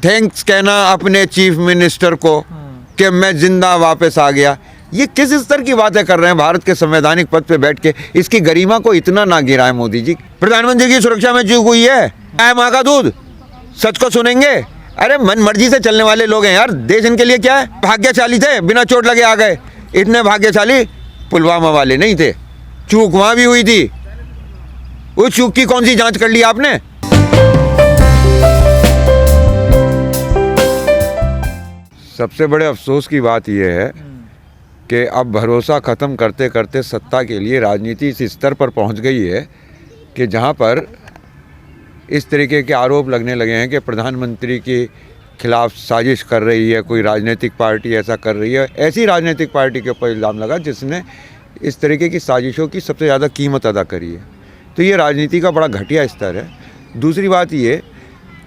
Thanks कहना अपने chief minister को कि मैं जिंदा वापस आ गया। ये किस स्तर की बातें कर रहे हैं भारत के संवैधानिक पद पे बैठ के? इसकी गरिमा को इतना ना गिराए मोदी जी। प्रधानमंत्री की सुरक्षा में चूक हुई है माँ का दूध। सच को सुनेंगे? अरे मन मर्जी से चलने वाले लोग हैं यार। देश इनके लिए क्या है? भाग्यशाली थे, बिना चोट लगे आ गए। इतने भाग्यशाली पुलवामा वाले नहीं थे। चूक वहां भी हुई थी। उस चूक की कौन सी जांच कर ली आपने? सबसे बड़े अफसोस की बात यह है कि अब भरोसा ख़त्म करते करते सत्ता के लिए राजनीति इस स्तर पर पहुंच गई है कि जहां पर इस तरीके के आरोप लगने लगे हैं कि प्रधानमंत्री के खिलाफ साजिश कर रही है कोई राजनीतिक पार्टी, ऐसा कर रही है। ऐसी राजनीतिक पार्टी के ऊपर इल्ज़ाम लगा जिसने इस तरीके की साजिशों की सबसे ज़्यादा कीमत अदा करी है। तो ये राजनीति का बड़ा घटिया स्तर है। दूसरी बात ये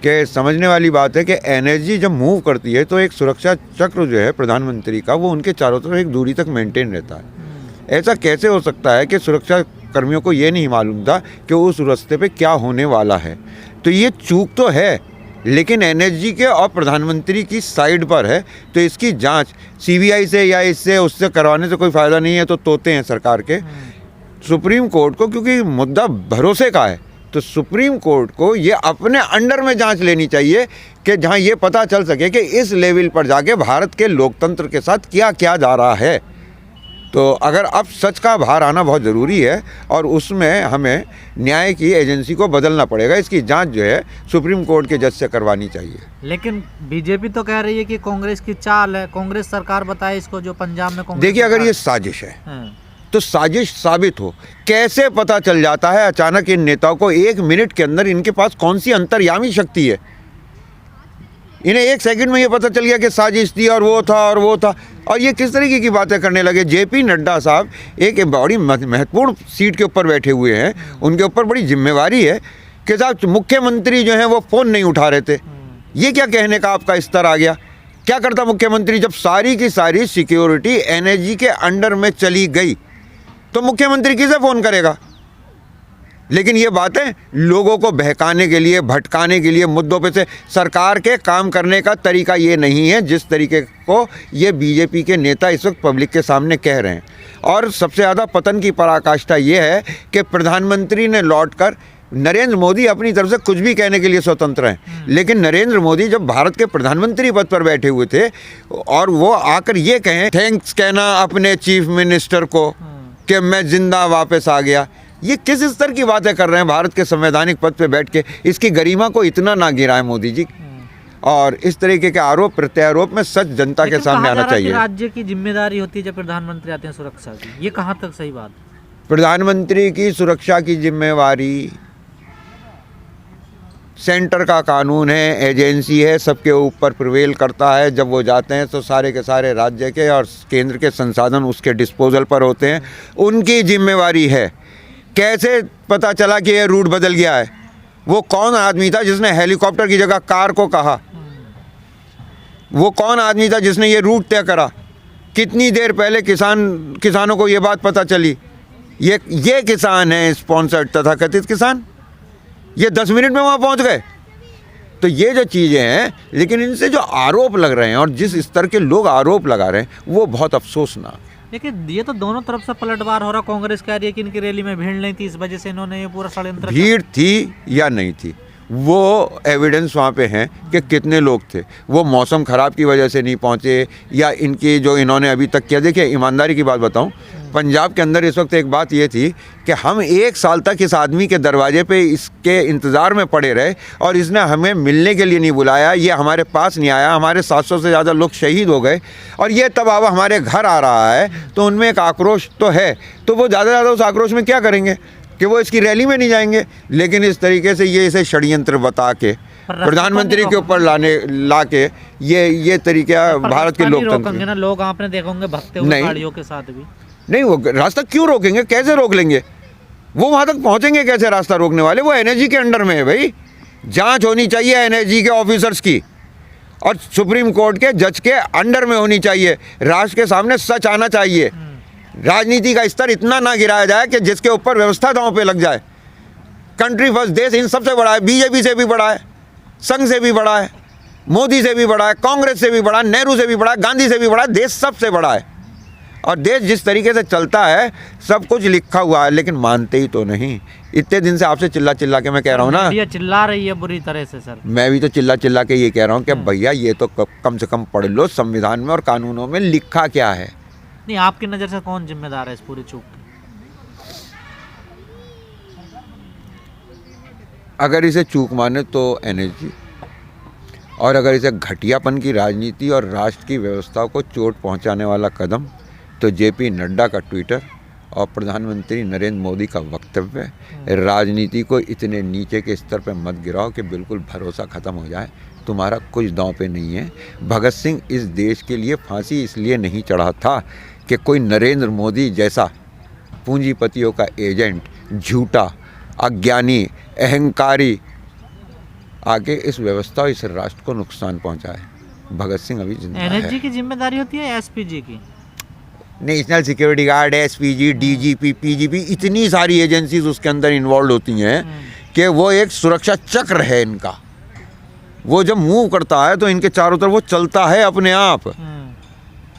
कि समझने वाली बात है कि एनर्जी जब मूव करती है तो एक सुरक्षा चक्र जो है प्रधानमंत्री का, वो उनके चारों तरफ एक दूरी तक मेंटेन रहता है। ऐसा कैसे हो सकता है कि सुरक्षा कर्मियों को ये नहीं मालूम था कि उस रास्ते पे क्या होने वाला है? तो ये चूक तो है, लेकिन एनर्जी के और प्रधानमंत्री की साइड पर है। तो इसकी जांच सीबीआई से या इससे उससे करवाने से कोई फ़ायदा नहीं है। तो तोते हैं सरकार के सुप्रीम कोर्ट को, क्योंकि मुद्दा भरोसे का है। तो सुप्रीम कोर्ट को ये अपने अंडर में जांच लेनी चाहिए कि जहां ये पता चल सके कि इस लेवल पर जाके भारत के लोकतंत्र के साथ क्या क्या जा रहा है। तो अगर अब सच का बाहर आना बहुत ज़रूरी है और उसमें हमें न्याय की एजेंसी को बदलना पड़ेगा। इसकी जांच जो है सुप्रीम कोर्ट के जज से करवानी चाहिए। लेकिन बीजेपी तो कह रही है कि कांग्रेस की चाल है, कांग्रेस सरकार बताए इसको, जो पंजाब में कांग्रेस। देखिए, अगर ये साजिश है तो साजिश साबित हो, कैसे पता चल जाता है अचानक इन नेताओं को 1 मिनट के अंदर इनके पास कौन सी अंतर्यामी शक्ति है? इन्हें 1 सेकंड में ये पता चल गया कि साजिश थी और वो था और वो था। और ये किस तरीके की बातें करने लगे? जेपी नड्डा साहब एक बड़ी महत्वपूर्ण सीट के ऊपर बैठे हुए हैं, उनके ऊपर बड़ी जिम्मेवारी है कि साहब मुख्यमंत्री जो है वो फ़ोन नहीं उठा रहे थे। ये क्या कहने का आपका स्तर आ गया? क्या करता मुख्यमंत्री जब सारी की सारी सिक्योरिटी एनर्जी के अंडर में चली गई? तो मुख्यमंत्री किसे फ़ोन करेगा? लेकिन ये बातें लोगों को बहकाने के लिए, भटकाने के लिए मुद्दों पे से सरकार के काम करने का तरीका ये नहीं है जिस तरीके को ये बीजेपी के नेता इस वक्त पब्लिक के सामने कह रहे हैं। और सबसे ज़्यादा पतन की पराकाष्ठा ये है कि प्रधानमंत्री ने लौटकर, नरेंद्र मोदी अपनी तरफ से कुछ भी कहने के लिए स्वतंत्र हैं, लेकिन नरेंद्र मोदी जब भारत के प्रधानमंत्री पद पर बैठे हुए थे और वो आकर ये कहें, थैंक्स कहना अपने चीफ मिनिस्टर को कि मैं जिंदा वापस आ गया। ये किस स्तर की बातें कर रहे हैं भारत के संवैधानिक पद पे बैठ के? इसकी गरिमा को इतना ना गिराए मोदी जी। और इस तरीके के आरोप प्रत्यारोप में सच जनता के सामने आना चाहिए। राज्य की जिम्मेदारी होती है जब प्रधानमंत्री आते हैं सुरक्षा की, ये कहाँ तक सही बात? प्रधानमंत्री की सुरक्षा की जिम्मेवारी सेंटर का कानून है, एजेंसी है, सबके ऊपर प्रिवेल करता है। जब वो जाते हैं तो सारे के सारे राज्य के और केंद्र के संसाधन उसके डिस्पोजल पर होते हैं, उनकी जिम्मेवारी है। कैसे पता चला कि ये रूट बदल गया है? वो कौन आदमी था जिसने हेलीकॉप्टर की जगह कार को कहा? वो कौन आदमी था जिसने ये रूट तय करा? कितनी देर पहले किसानों को ये बात पता चली? ये किसान है स्पॉन्सर्ड तथाकथित किसान, ये 10 मिनट में वहाँ पहुँच गए। तो ये जो चीज़ें हैं, लेकिन इनसे जो आरोप लग रहे हैं और जिस स्तर के लोग आरोप लगा रहे हैं वो बहुत अफसोसनाक। लेकिन ये तो दोनों तरफ से पलटवार हो रहा। कांग्रेस कह रही है कि इनकी रैली में भीड़ नहीं थी, इस वजह से इन्होंने ये पूरा षड्यंत्र। भीड़ थी या नहीं थी वो एविडेंस वहाँ पे हैं कि कितने लोग थे। वो मौसम ख़राब की वजह से नहीं पहुँचे या इनकी जो इन्होंने अभी तक किया। देखिए, ईमानदारी की बात बताऊँ, पंजाब के अंदर इस वक्त एक बात ये थी कि हम 1 साल तक इस आदमी के दरवाजे पे इसके इंतज़ार में पड़े रहे और इसने हमें मिलने के लिए नहीं बुलाया, ये हमारे पास नहीं आया। हमारे 700 से ज़्यादा लोग शहीद हो गए और ये तब अब हमारे घर आ रहा है। तो उनमें एक आक्रोश तो है, तो वो ज़्यादा से ज़्यादा उस आक्रोश में क्या करेंगे कि वो इसकी रैली में नहीं जाएंगे। लेकिन इस तरीके से ये इसे षड्यंत्र बता के प्रधानमंत्री के ऊपर ला के ये तरीका भारत के लोकतंत्र ना, लोग आपने देखा होंगे भगते हुए गाड़ियों के साथ भी नहीं। वो रास्ता क्यों रोकेंगे? कैसे रोक लेंगे? वो वहाँ तक पहुँचेंगे कैसे रास्ता रोकने वाले? वो एनर्जी के अंडर में है भाई। जांच होनी चाहिए एनर्जी के ऑफिसर्स की और सुप्रीम कोर्ट के जज के अंडर में होनी चाहिए। राष्ट्र के सामने सच आना चाहिए। राजनीति का स्तर इतना ना गिराया जाए कि जिसके ऊपर व्यवस्था दांव पे लग जाए। कंट्री फर्स्ट देश इन सबसे बड़ा है, बीजेपी से भी बड़ा है, संघ से भी बड़ा है। मोदी से भी बड़ा है, कांग्रेस से भी बड़ा है, नेहरू से भी बड़ा है, गांधी से भी बड़ा है, देश सबसे बड़ा है। और देश जिस तरीके से चलता है सब कुछ लिखा हुआ है, लेकिन मानते ही तो नहीं। इतने दिन से आपसे चिल्ला चिल्ला के मैं कह रहा हूँ ना, ये चिल्ला रही है बुरी तरह से सर। मैं भी तो चिल्ला चिल्ला के ये कह रहा हूँ कि भैया ये तो कम से कम पढ़ लो संविधान में और कानूनों में लिखा क्या है। नहीं, आपकी नज़र से कौन जिम्मेदार है इस पूरी चूक की? अगर इसे चूक माने तो एनएसजी, और अगर इसे घटियापन की राजनीति और राष्ट्र की व्यवस्था को चोट पहुंचाने वाला कदम तो जेपी नड्डा का ट्विटर और प्रधानमंत्री नरेंद्र मोदी का वक्तव्य। राजनीति को इतने नीचे के स्तर पर मत गिराओ कि बिल्कुल भरोसा ख़त्म हो जाए, तुम्हारा कुछ दांव पे नहीं है। भगत सिंह इस देश के लिए फांसी इसलिए नहीं चढ़ा था कि कोई नरेंद्र मोदी जैसा पूंजीपतियों का एजेंट, झूठा, अज्ञानी, अहंकारी आगे इस व्यवस्था और इस राष्ट्र को नुकसान पहुंचाए। भगत सिंह अभी जिंदा है। एनएसजी की जिम्मेदारी होती है एसपीजी की? National security guard, SPG, DGP, PGP, इतनी सारी एजेंसीज उसके अंदर इन्वॉल्व होती हैं कि वो एक सुरक्षा चक्र है इनका। वो जब मूव करता है तो इनके चारों तरफ वो चलता है अपने आप।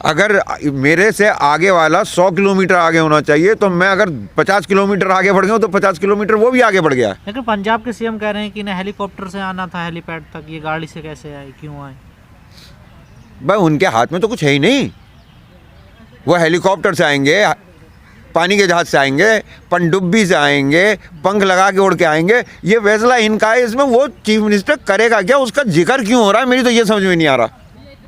अगर मेरे से आगे वाला 100 किलोमीटर आगे होना चाहिए तो मैं अगर 50 किलोमीटर आगे बढ़ गया हूँ तो 50 किलोमीटर वो भी आगे बढ़ गया। लेकिन पंजाब के सीएम कह रहे हैं कि इन्हें हेलीकॉप्टर से आना था हेलीपैड तक, ये गाड़ी से कैसे आए, क्यों आए? भाई उनके हाथ में तो कुछ है ही नहीं। वो हेलीकॉप्टर से आएंगे, पानी के जहाज से आएंगे, पनडुब्बी से आएंगे, पंख लगा के उड़ के आएंगे, ये फैसला इनका है। इसमें वो चीफ मिनिस्टर करेगा क्या, उसका जिक्र क्यों हो रहा है, मेरी तो ये समझ में नहीं आ रहा।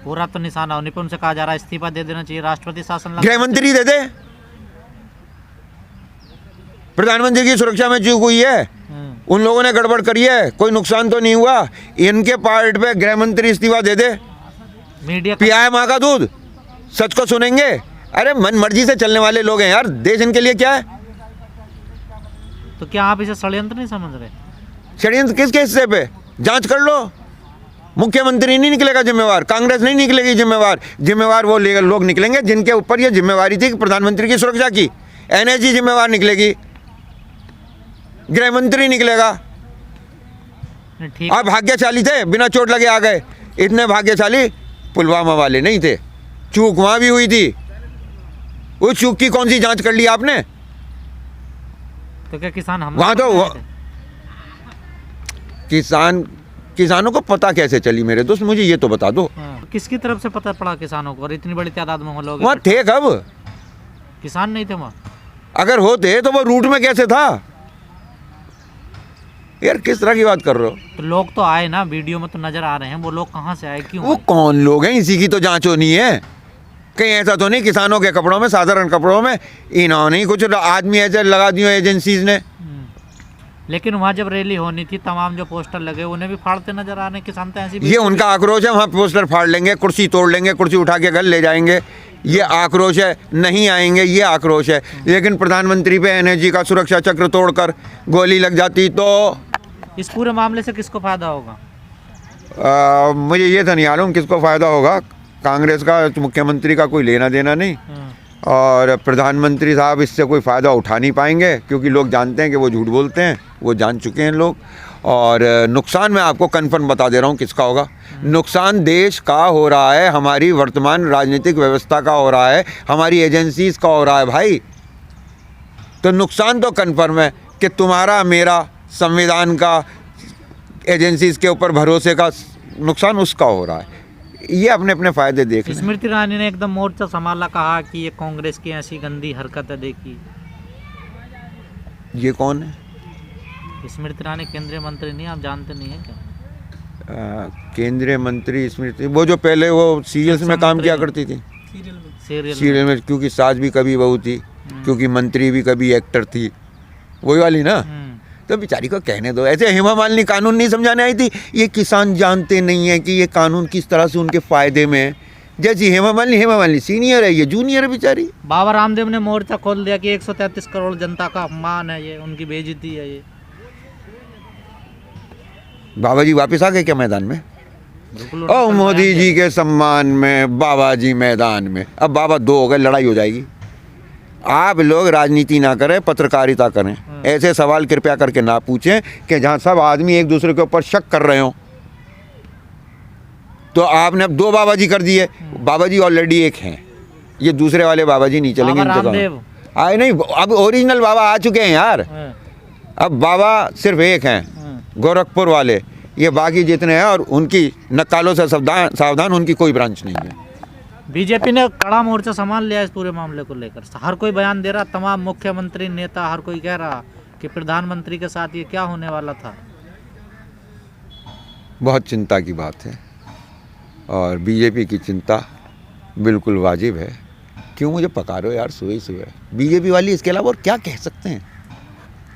पूरा तो निशाना होने पर उनसे कहा जा रहा है इस्तीफा दे देना चाहिए, राष्ट्रपति शासन लगा। गृह मंत्री दे दे। प्रधानमंत्री की सुरक्षा में चूक हुई है, उन लोगों ने गड़बड़ करी है, कोई नुकसान तो नहीं हुआ। इनके पार्ट पे गृह मंत्री इस्तीफा दे दे। मीडिया पिया है माँ का दूध, सच को सुनेंगे। अरे मन मर्जी से चलने वाले लोग हैं यार, देश इनके लिए क्या है। तो क्या आप इसे षड्यंत्र नहीं समझ रहे? षड्यंत्र किसके हिस्से पे? जांच कर लो। मुख्यमंत्री नहीं निकलेगा जिम्मेवार, कांग्रेस नहीं निकलेगी जिम्मेवार। जिम्मेवार वो लोग निकलेंगे जिनके ऊपर ये जिम्मेवारी थी कि प्रधानमंत्री की सुरक्षा की। एनएसजी जिम्मेवार निकलेगी, गृह मंत्री निकलेगा। ठीक आप भाग्यशाली थे, बिना चोट लगे आ गए। इतने भाग्यशाली पुलवामा वाले नहीं थे, चूक वहां भी हुई थी। उस चूक की कौन सी जांच कर ली आपने? तो क्या किसान हम वहां तो किसानों को पता कैसे चली मेरे दोस्त, मुझे ये तो बता दो। किसकी तरफ से पता पड़ा किसानों को? और इतनी बड़ी तादाद में लोग वहां थे कब? किसान नहीं थे वहां। अगर होते तो वो रूट में कैसे था यार? किस तरह की बात कर रहे हो? तो लोग तो आए ना, वीडियो में तो नजर आ रहे हैं। वो लोग कहाँ से आए, क्यों वो आए? कौन लोग हैं, इसी की तो जांच होनी है। कहीं ऐसा तो नहीं किसानों के कपड़ों में, साधारण कपड़ों में इन्होंने कुछ आदमी ऐसे लगा दिए एजेंसीज ने। लेकिन वहाँ जब रैली होनी थी, तमाम जो पोस्टर लगे उन्हें भी फाड़ते नजर आ रहे हैं किसान। तो ऐसी ये उनका आक्रोश है, वहाँ पोस्टर फाड़ लेंगे, कुर्सी तोड़ लेंगे, कुर्सी उठा के घर ले जाएंगे, ये आक्रोश है। नहीं आएंगे, ये आक्रोश है। लेकिन प्रधानमंत्री पे एनएसजी का सुरक्षा चक्र तोड़कर गोली लग जाती तो इस पूरे मामले से किसको फायदा होगा? मुझे ये तो नहीं मालूम किसको फ़ायदा होगा। कांग्रेस का, मुख्यमंत्री का कोई लेना देना नहीं, और प्रधानमंत्री साहब इससे कोई फ़ायदा उठा नहीं पाएंगे क्योंकि लोग जानते हैं कि वो झूठ बोलते हैं, वो जान चुके हैं लोग। और नुकसान मैं आपको कन्फर्म बता दे रहा हूँ किसका होगा। नुकसान देश का हो रहा है, हमारी वर्तमान राजनीतिक व्यवस्था का हो रहा है, हमारी एजेंसीज़ का हो रहा है भाई। तो नुकसान तो कन्फर्म है कि तुम्हारा, मेरा, संविधान का, एजेंसीज़ के ऊपर भरोसे का नुकसान उसका हो रहा है। ये अपने अपने फ़ायदे देख। स्मृति ईरानी ने एकदम मोर्चा संभाला, कहा कि ये कांग्रेस की ऐसी गंदी हरकत है। देखी, ये कौन है? स्मृति ईरानी केंद्रीय मंत्री नहीं, आप जानते नहीं है क्या? केंद्रीय मंत्री स्मृति, वो जो पहले वो सीरियल्स में काम किया करती थी, सीरियल में, क्योंकि सास भी कभी बहू थी, क्योंकि मंत्री भी कभी एक्टर थी, वही वाली ना। तो बेचारी को कहने दो। ऐसे हेमा मालिनी कानून नहीं समझाने आई थी, ये किसान जानते नहीं है कि ये कानून किस तरह से उनके फायदे में है। जैसी हेमा मालिनी सीनियर है, ये जूनियर है बेचारी। बाबा रामदेव ने मोर्चा खोल दिया कि 133 करोड़ जनता का अपमान है, ये उनकी बेइज्जती है। ये बाबा जी वापस आ गए क्या मैदान में? ओ मोदी जी के सम्मान में बाबा जी मैदान में। अब बाबा दो हो गए, लड़ाई हो जाएगी। आप लोग राजनीति ना करें, पत्रकारिता करें। ऐसे सवाल कृपया करके ना पूछें कि जहां सब आदमी एक दूसरे के ऊपर शक कर रहे हो। तो आपने अब 2 बाबा जी कर दिए। बाबा जी ऑलरेडी एक हैं, ये दूसरे वाले बाबा जी नहीं चलेंगे। बाबा इनके रामदेव। आए नहीं, अब ओरिजिनल बाबा आ चुके हैं यार। हाँ, अब बाबा सिर्फ एक हैं, हाँ। गोरखपुर वाले। ये बाकी जितने हैं, और उनकी नकालों से सावधान, उनकी कोई ब्रांच नहीं है। बीजेपी ने कड़ा मोर्चा संभाल लिया इस पूरे मामले को लेकर। हर कोई बयान दे रहा, तमाम मुख्यमंत्री, नेता, हर कोई कह रहा कि प्रधानमंत्री के साथ ये क्या होने वाला था। बहुत चिंता की बात है, और बीजेपी की चिंता बिल्कुल वाजिब है। क्यों मुझे पकारो यार सुबह? बीजेपी वाली इसके अलावा और क्या कह सकते हैं?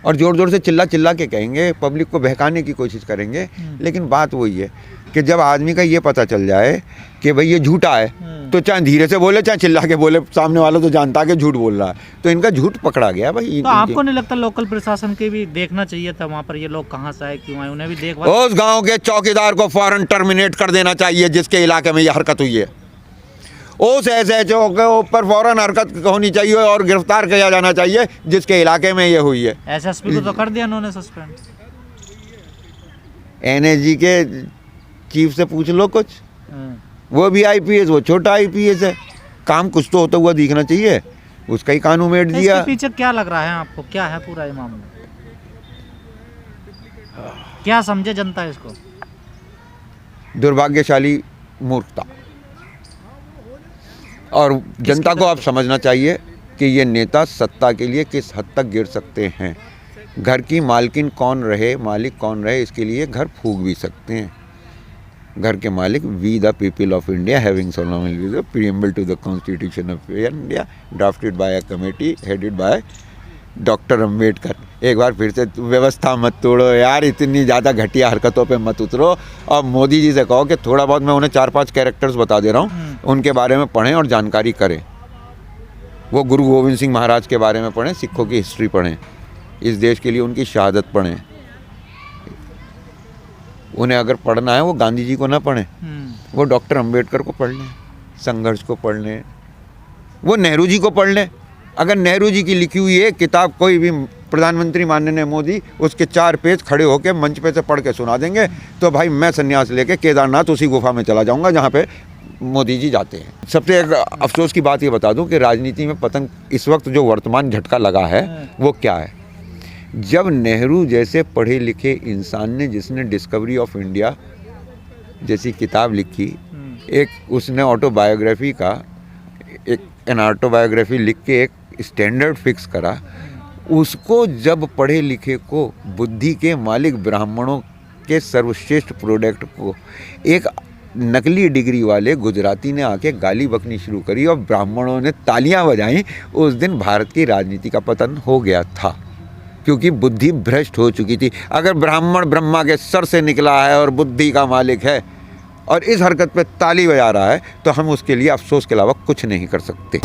और ज़ोर ज़ोर से चिल्ला के कहेंगे, पब्लिक को बहकाने की कोशिश करेंगे। लेकिन बात वही है कि जब आदमी का ये पता चल जाए कि भाई ये झूठा है, तो चाहे धीरे से बोले चाहे चिल्ला के बोले, सामने वाला तो जानता है कि झूठ बोल रहा है। तो इनका झूठ पकड़ा गया भाई। तो आपको नहीं लगता लोकल प्रशासन के भी देखना चाहिए था वहाँ पर ये लोग कहाँ से आए, क्यों आए, उन्हें भी देखभाल। उस गांव के चौकीदार को फौरन टर्मिनेट कर देना चाहिए जिसके इलाके में ये हरकत हुई है। उस SHO के ऊपर फौरन हरकत होनी चाहिए और गिरफ्तार किया जाना चाहिए जिसके इलाके में ये हुई है। SSP को तो कर दिया उन्होंने सस्पेंड। NSG के चीफ से पूछ लो कुछ, हाँ। वो भी IPS, वो छोटा IPS है। काम कुछ तो होता हुआ दिखना चाहिए, उसका ही कानून मेट दिया। इसके पीछे क्या लग रहा है आपको, क्या है पूरा ये मामला, क्या समझे जनता इसको? दुर्भाग्यशाली मूर्खता। और जनता को अब समझना चाहिए कि ये नेता सत्ता के लिए किस हद तक गिर सकते हैं। घर की मालकिन कौन रहे, मालिक कौन रहे, इसके लिए घर फूंक भी सकते हैं। घर के मालिक, we the people of India having solemn preamble to the constitution of India drafted by a committee headed by doctor Ambedkar. एक बार फिर से व्यवस्था मत तोड़ो यार, इतनी ज़्यादा घटिया हरकतों पे मत उतरो। और मोदी जी से कहो कि थोड़ा बहुत, मैं उन्हें 4-5 कैरेक्टर्स बता दे रहा हूँ, उनके बारे में पढ़ें और जानकारी करें। वो गुरु गोविंद सिंह महाराज के बारे में पढ़ें, सिखों की हिस्ट्री पढ़ें, इस देश के लिए उनकी शहादत पढ़ें। उन्हें अगर पढ़ना है वो गांधी जी को ना पढ़ें, वो डॉक्टर अम्बेडकर को पढ़ लें, संघर्ष को पढ़ लें, वो नेहरू जी को पढ़ लें। अगर नेहरू जी की लिखी हुई एक किताब कोई भी प्रधानमंत्री माननीय मोदी उसके 4 पेज खड़े होकर मंच पे से पढ़ के सुना देंगे, तो भाई मैं संन्यास लेके केदारनाथ उसी गुफा में चला जाऊंगा जहाँ पे मोदी जी जाते हैं। सबसे एक अफसोस की बात ये बता दूं कि राजनीति में पतंग इस वक्त जो वर्तमान झटका लगा है वो क्या है। जब नेहरू जैसे पढ़े लिखे इंसान ने, जिसने डिस्कवरी ऑफ इंडिया जैसी किताब लिखी, एक उसने ऑटोबायोग्राफी का एक ऑटोबायोग्राफी लिख के एक स्टैंडर्ड फिक्स करा, उसको जब पढ़े लिखे को, बुद्धि के मालिक ब्राह्मणों के सर्वश्रेष्ठ प्रोडक्ट को एक नकली डिग्री वाले गुजराती ने आके गाली बकनी शुरू करी और ब्राह्मणों ने तालियां बजाईं, उस दिन भारत की राजनीति का पतन हो गया था, क्योंकि बुद्धि भ्रष्ट हो चुकी थी। अगर ब्राह्मण ब्रह्मा के सर से निकला है और बुद्धि का मालिक है और इस हरकत पे ताली बजा रहा है, तो हम उसके लिए अफसोस के अलावा कुछ नहीं कर सकते।